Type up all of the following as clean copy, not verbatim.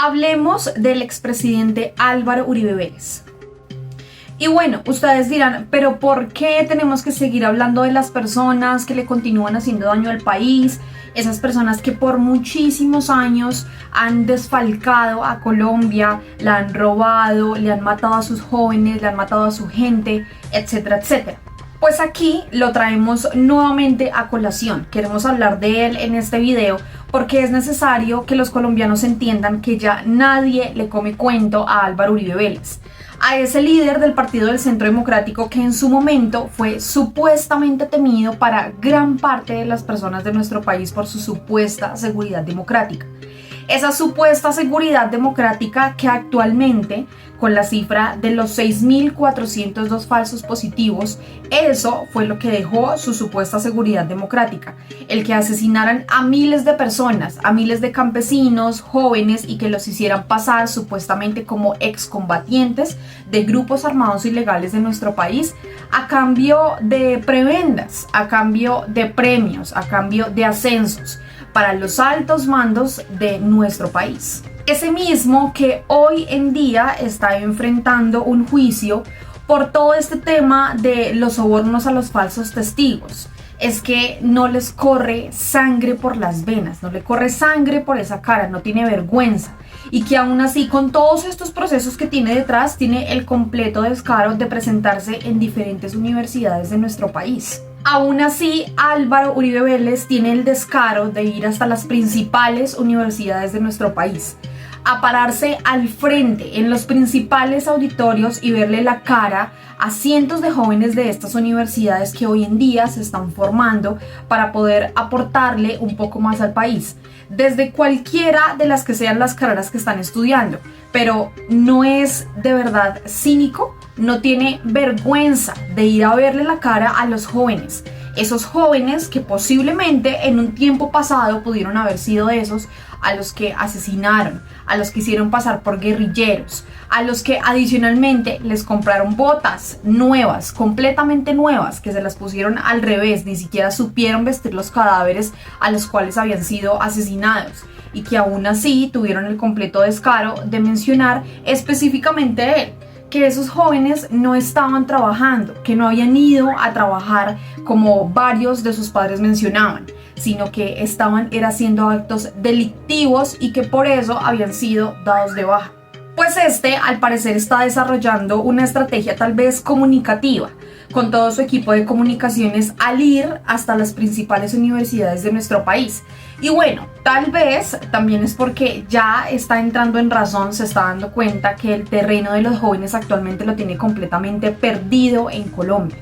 Hablemos del expresidente Álvaro Uribe Vélez. Y bueno, ustedes dirán, pero ¿por qué tenemos que seguir hablando de las personas que le continúan haciendo daño al país? Esas personas que por muchísimos años han desfalcado a Colombia, la han robado, le han matado a sus jóvenes, le han matado a su gente, etcétera, etcétera. Pues aquí lo traemos nuevamente a colación. Queremos hablar de él en este video porque es necesario que los colombianos entiendan que ya nadie le come cuento a Álvaro Uribe Vélez, a ese líder del Partido del Centro Democrático que en su momento fue supuestamente temido para gran parte de las personas de nuestro país por su supuesta seguridad democrática. Esa supuesta seguridad democrática que actualmente, con la cifra de los 6.402 falsos positivos, eso fue lo que dejó su supuesta seguridad democrática. El que asesinaran a miles de personas, a miles de campesinos, jóvenes y que los hicieran pasar supuestamente como excombatientes de grupos armados ilegales de nuestro país a cambio de prebendas, a cambio de premios, a cambio de ascensos para los altos mandos de nuestro país. Ese mismo que hoy en día está enfrentando un juicio por todo este tema de los sobornos a los falsos testigos. Es que no les corre sangre por las venas, no le corre sangre por esa cara, no tiene vergüenza. Y que aún así, con todos estos procesos que tiene detrás, tiene el completo descaro de presentarse en diferentes universidades de nuestro país. Aún así, Álvaro Uribe Vélez tiene el descaro de ir hasta las principales universidades de nuestro país, a pararse al frente en los principales auditorios y verle la cara a cientos de jóvenes de estas universidades que hoy en día se están formando para poder aportarle un poco más al país, desde cualquiera de las que sean las carreras que están estudiando. Pero no es de verdad cínico, no tiene vergüenza de ir a verle la cara a los jóvenes, esos jóvenes que posiblemente en un tiempo pasado pudieron haber sido esos a los que asesinaron, a los que hicieron pasar por guerrilleros, a los que adicionalmente les compraron botas nuevas, completamente nuevas, que se las pusieron al revés, ni siquiera supieron vestir los cadáveres a los cuales habían sido asesinados, y que aún así tuvieron el completo descaro de mencionar específicamente él, que esos jóvenes no estaban trabajando, que no habían ido a trabajar como varios de sus padres mencionaban, sino que estaban haciendo actos delictivos y que por eso habían sido dados de baja. Pues al parecer está desarrollando una estrategia tal vez comunicativa con todo su equipo de comunicaciones al ir hasta las principales universidades de nuestro país. Y bueno, tal vez también es porque ya está entrando en razón, se está dando cuenta que el terreno de los jóvenes actualmente lo tiene completamente perdido en Colombia,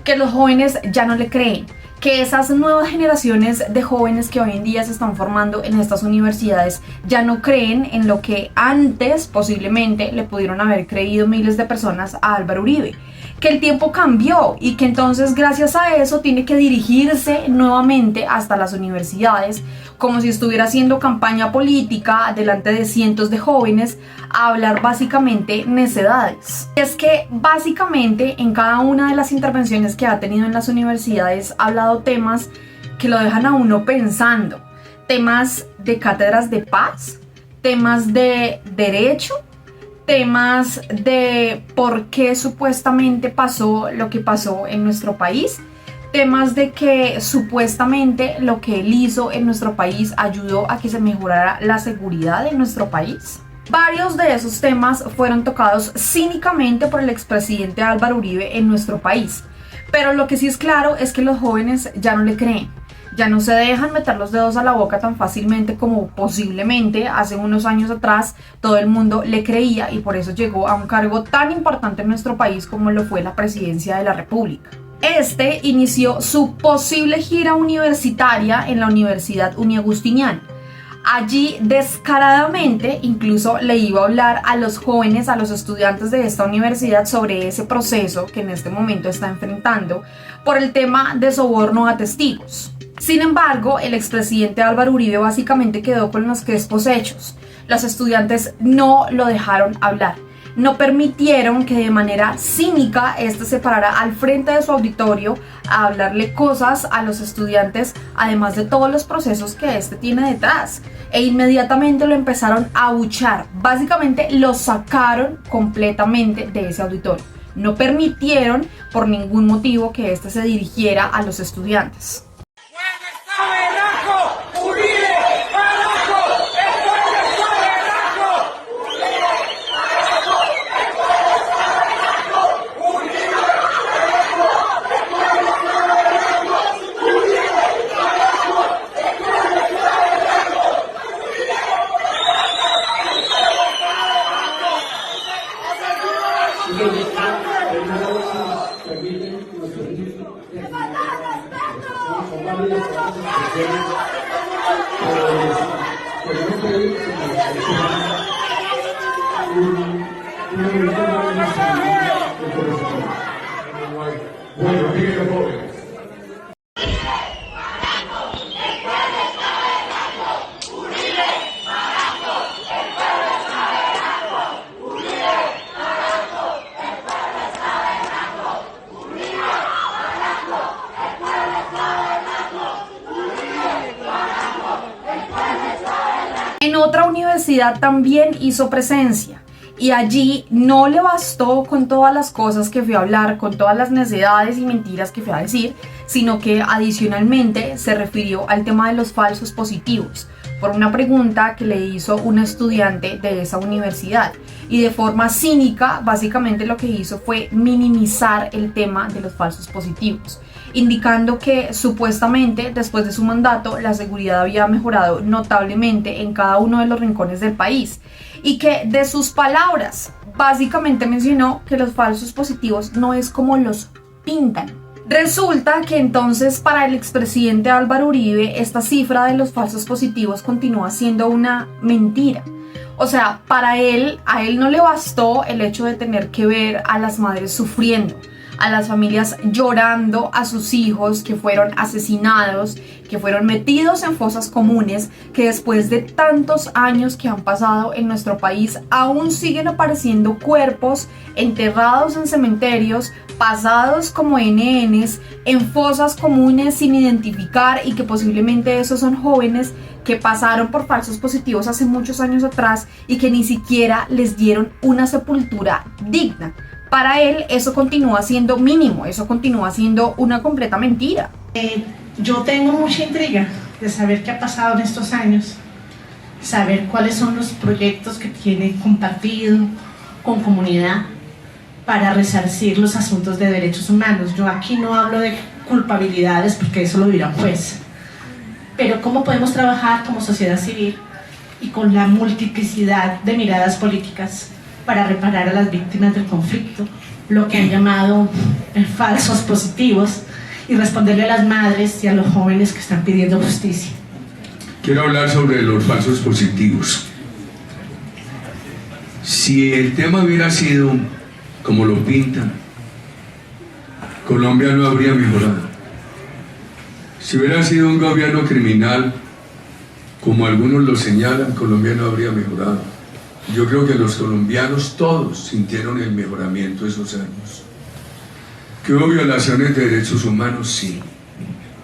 que los jóvenes ya no le creen, que esas nuevas generaciones de jóvenes que hoy en día se están formando en estas universidades ya no creen en lo que antes posiblemente le pudieron haber creído miles de personas a Álvaro Uribe, que el tiempo cambió y que entonces gracias a eso tiene que dirigirse nuevamente hasta las universidades como si estuviera haciendo campaña política delante de cientos de jóvenes a hablar básicamente necedades. Es que básicamente en cada una de las intervenciones que ha tenido en las universidades ha hablado temas que lo dejan a uno pensando, temas de cátedras de paz, temas de derecho, temas de por qué supuestamente pasó lo que pasó en nuestro país, temas de que supuestamente lo que él hizo en nuestro país ayudó a que se mejorara la seguridad en nuestro país. Varios de esos temas fueron tocados cínicamente por el expresidente Álvaro Uribe en nuestro país, pero lo que sí es claro es que los jóvenes ya no le creen. Ya no se dejan meter los dedos a la boca tan fácilmente como posiblemente hace unos años atrás todo el mundo le creía, y por eso llegó a un cargo tan importante en nuestro país como lo fue la presidencia de la República. Inició su posible gira universitaria en la Universidad Uniagustiniana. Allí descaradamente incluso le iba a hablar a los jóvenes, a los estudiantes de esta universidad sobre ese proceso que en este momento está enfrentando por el tema de soborno a testigos. Sin embargo, el expresidente Álvaro Uribe básicamente quedó con los crespos hechos. Los estudiantes no lo dejaron hablar. no permitieron que de manera cínica este se parara al frente de su auditorio a hablarle cosas a los estudiantes, además de todos los procesos que este tiene detrás. E inmediatamente lo empezaron a abuchar. Básicamente lo sacaron completamente de ese auditorio. No permitieron por ningún motivo que este se dirigiera a los estudiantes. En otra universidad también hizo presencia y allí no le bastó con todas las cosas que fui a hablar, con todas las necedades y mentiras que fui a decir, sino que adicionalmente se refirió al tema de los falsos positivos por una pregunta que le hizo un estudiante de esa universidad, y de forma cínica básicamente lo que hizo fue minimizar el tema de los falsos positivos, indicando que supuestamente después de su mandato la seguridad había mejorado notablemente en cada uno de los rincones del país, y que de sus palabras básicamente mencionó que los falsos positivos no es como los pintan. Resulta que entonces para el expresidente Álvaro Uribe esta cifra de los falsos positivos continúa siendo una mentira. O sea, a él no le bastó el hecho de tener que ver a las madres sufriendo, a las familias llorando a sus hijos que fueron asesinados, que fueron metidos en fosas comunes, que después de tantos años que han pasado en nuestro país aún siguen apareciendo cuerpos enterrados en cementerios, pasados como NNs, en fosas comunes sin identificar, y que posiblemente esos son jóvenes que pasaron por falsos positivos hace muchos años atrás y que ni siquiera les dieron una sepultura digna. Para él eso continúa siendo mínimo, eso continúa siendo una completa mentira. Yo tengo mucha intriga de saber qué ha pasado en estos años, saber cuáles son los proyectos que tiene compartido con comunidad para resarcir los asuntos de derechos humanos. Yo aquí no hablo de culpabilidades porque eso lo dirá un juez, pero cómo podemos trabajar como sociedad civil y con la multiplicidad de miradas políticas para reparar a las víctimas del conflicto, lo que han llamado falsos positivos, y responderle a las madres y a los jóvenes que están pidiendo justicia. Quiero hablar sobre los falsos positivos. Si el tema hubiera sido como lo pintan, Colombia no habría mejorado. Si hubiera sido un gobierno criminal, como algunos lo señalan, Colombia no habría mejorado. Yo creo que los colombianos todos sintieron el mejoramiento de esos años. ¿Que hubo violaciones de derechos humanos? Sí.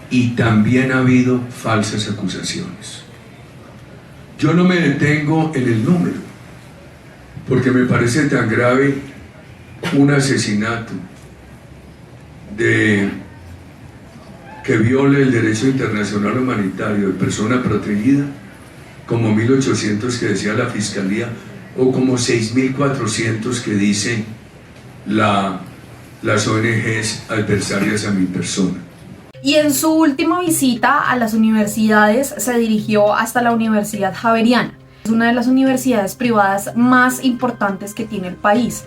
Y también ha habido falsas acusaciones. Yo no me detengo en el número, porque me parece tan grave un asesinato que viole el derecho internacional humanitario de persona protegida, como 1.800 que decía la Fiscalía, o como 6.400 que dicen las ONGs adversarias a mi persona. Y en su última visita a las universidades se dirigió hasta la Universidad Javeriana. Es una de las universidades privadas más importantes que tiene el país.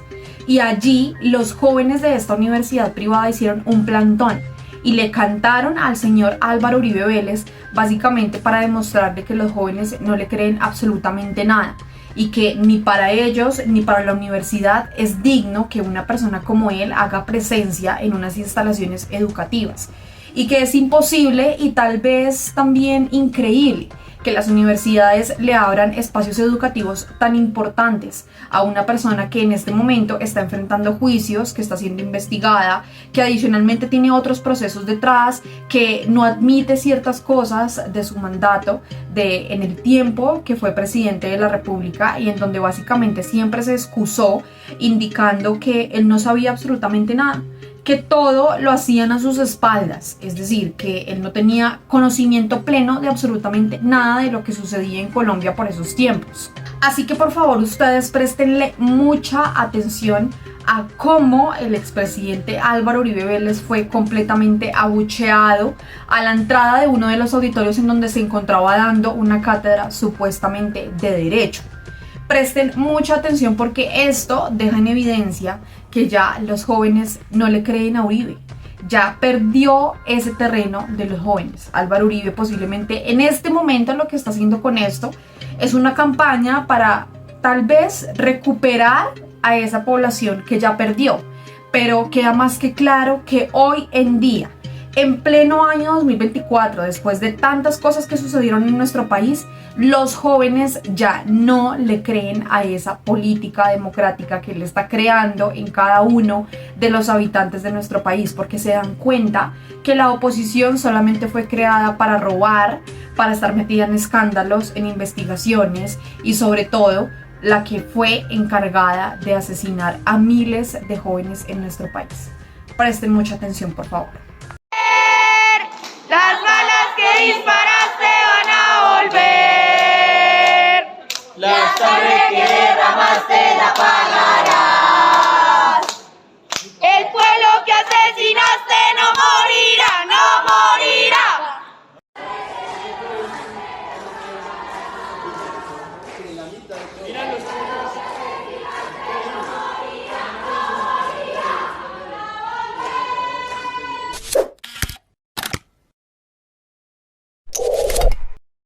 Y allí los jóvenes de esta universidad privada hicieron un plantón y le cantaron al señor Álvaro Uribe Vélez, básicamente para demostrarle que los jóvenes no le creen absolutamente nada, y que ni para ellos ni para la universidad es digno que una persona como él haga presencia en unas instalaciones educativas, y que es imposible y tal vez también increíble que las universidades le abran espacios educativos tan importantes a una persona que en este momento está enfrentando juicios, que está siendo investigada, que adicionalmente tiene otros procesos detrás, que no admite ciertas cosas de su mandato en el tiempo que fue presidente de la República, y en donde básicamente siempre se excusó indicando que él no sabía absolutamente nada, que todo lo hacían a sus espaldas, es decir, que él no tenía conocimiento pleno de absolutamente nada de lo que sucedía en Colombia por esos tiempos. Así que por favor ustedes préstenle mucha atención a cómo el expresidente Álvaro Uribe Vélez fue completamente abucheado a la entrada de uno de los auditorios en donde se encontraba dando una cátedra supuestamente de derecho. Presten mucha atención porque esto deja en evidencia que ya los jóvenes no le creen a Uribe. Ya perdió ese terreno de los jóvenes. Álvaro Uribe posiblemente en este momento lo que está haciendo con esto es una campaña para tal vez recuperar a esa población que ya perdió. Pero queda más que claro que hoy en día, en pleno año 2024, después de tantas cosas que sucedieron en nuestro país, los jóvenes ya no le creen a esa política democrática que él está creando en cada uno de los habitantes de nuestro país, porque se dan cuenta que la oposición solamente fue creada para robar, para estar metida en escándalos, en investigaciones y sobre todo la que fue encargada de asesinar a miles de jóvenes en nuestro país. Presten mucha atención, por favor. Las balas que disparaste van a volver. La sangre que derramaste la pagarás. El pueblo que asesinaste